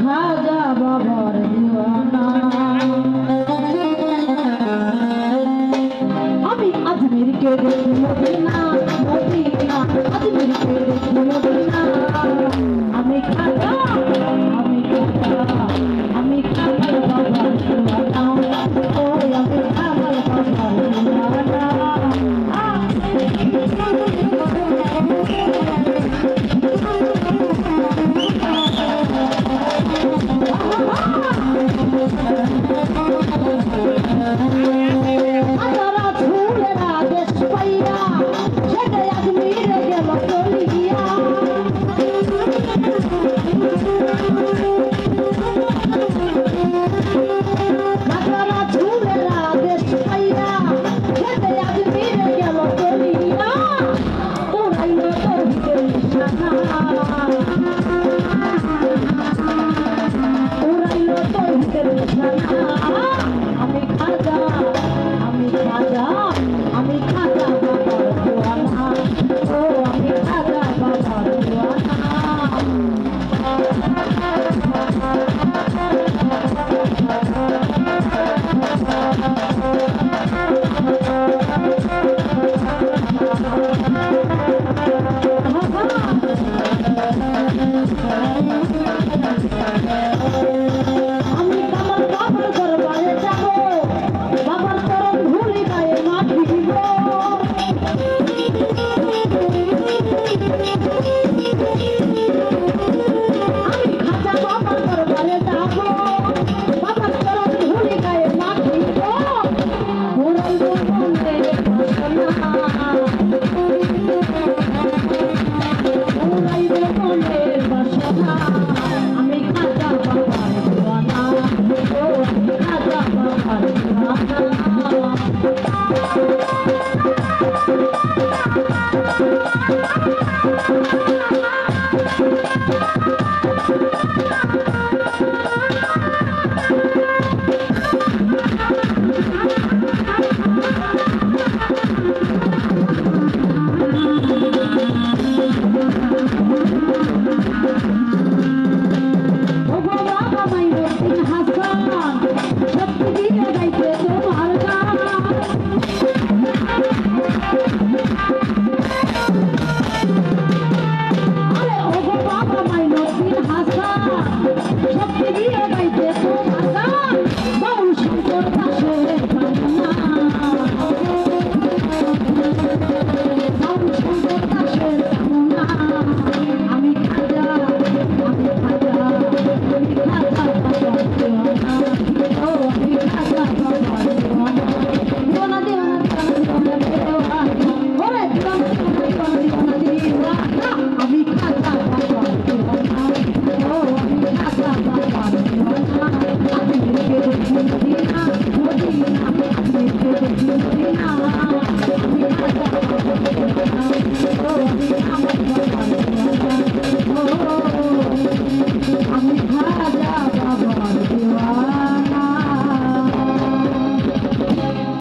খাজা বাবার দিওয়ানা। আমি আজমির কে দেখি মদিনা মদিনা, আজমির কে দেখি মদিনা। আমি খাজা আমি খাজা আমি খাজা বাবার দিওয়ানা। ও আমি খাজা বাবার দিওয়ানা। আমি খাজা আমি খাজা আমি খাজা বাবার দিওয়ানা। ও আমি খাজা বাবার দিওয়ানা। Thank you.